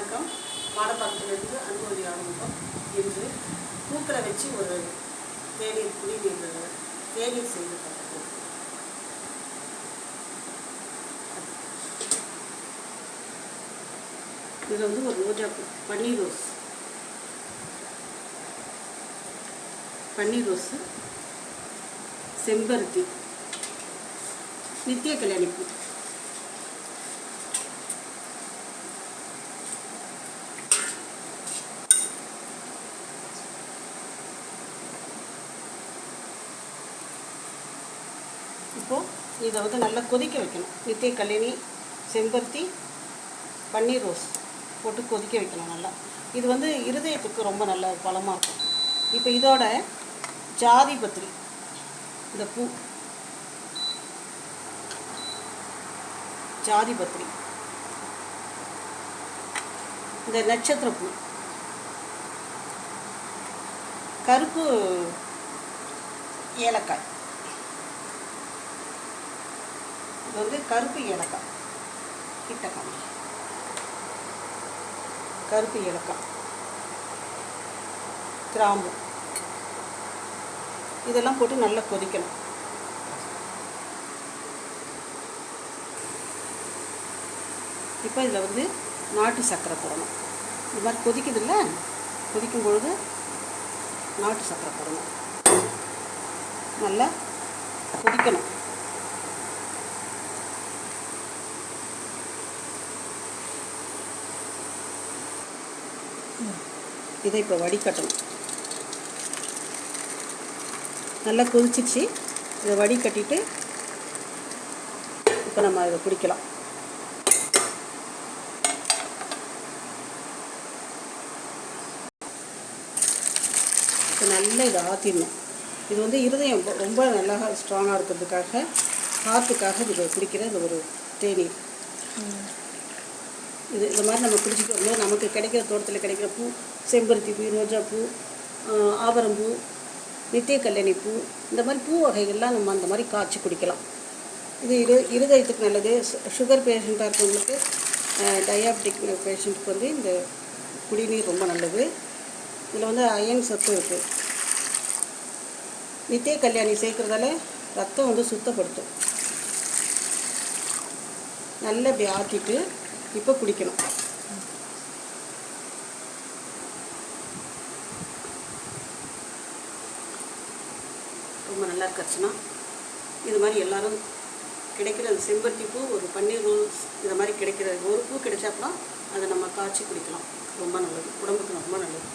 வணக்கம். மாடப்பாக்கத்திலிருந்து அனுபவி ஆரம்பம். இன்று பூக்களை வச்சு ஒரு தேநீர் தேநீர் செய்து பார்ப்போம். இதில் வந்து ஒரு ரோஜாப்பூ, பன்னீர் ரோஸு, செம்பருத்தி, நித்திய கல்யாணி பூ, இப்போது இதை வந்து நல்லா கொதிக்க வைக்கணும். நித்திய கல்யாணி, செம்பருத்தி, பன்னீர் ரோஸ் போட்டு கொதிக்க வைக்கணும் நல்லா. இது வந்து இருதயத்துக்கு ரொம்ப நல்ல பலமாக இருக்கும். இப்போ இதோட ஜாதி பத்திரி, இந்த பூ ஜாதி பத்திரி, இந்த நட்சத்திர பூ, கருப்பு ஏலக்காய், இது வந்து கருப்பு ஏலக்காய், கருப்பு ஏலக்காய், கிராம்பு, இதெல்லாம் போட்டு நல்லா கொதிக்கணும். இப்போ இதில் வந்து நாட்டு சர்க்கரை போடணும். இது மாதிரி கொதிக்குதுல்ல, கொதிக்கும் பொழுது நாட்டு சர்க்கரை போடணும். நல்லா கொதிக்கணும். இதை இப்போ வடிகட்டணும். நல்லா கொதிச்சிச்சு. இதை வடிகட்டிட்டு இப்போ நம்ம இதை குடிக்கலாம். இப்போ நல்லா இதை ஆற்றிடணும். இது வந்து இருதயம் ரொம்ப நல்லா ஸ்ட்ராங்காக இருக்கிறதுக்காக, ஹார்ட்டுக்காக இது குடிக்கிற இந்த ஒரு தேநீர். இது மாதிரி நம்ம குடிச்சிட்டு வரும்போது நமக்கு கிடைக்கிற தோட்டத்தில் கிடைக்கிற பூ, செம்பருத்தி பூ, ரோஜா பூ, ஆவரம்பூ, நித்திய கல்யாணி பூ, இந்த மாதிரி பூ வகைகள்லாம் நம்ம அந்த மாதிரி காய்ச்சி குடிக்கலாம். இது இருதயத்துக்கு நல்லது. சுகர் பேஷண்ட்டாக இருக்கவங்களுக்கு, டயாபெட்டிக் பேஷண்ட்டுக்கு வந்து இந்த குடிநீர் ரொம்ப நல்லது. இதில் வந்து அயன் சத்து இருக்குது. நித்திய கல்யாணி சேர்க்குறதால ரத்தம் வந்து சுத்தப்படுத்தும். நல்லா இப்படி ஆற்றிட்டு இப்போ குடிக்கணும். ரொம்ப நல்லா இருக்காச்சுன்னா இது மாதிரி எல்லோரும் கிடைக்கிற அந்த செம்பருத்தி பூ, ஒரு பன்னீர் ரோஸ், இது மாதிரி கிடைக்கிற ஒரு பூ கிடைச்சாப்புனா அதை நம்ம காய்ச்சி குடிக்கலாம். ரொம்ப நல்லது, உடம்புக்கு ரொம்ப நல்லது.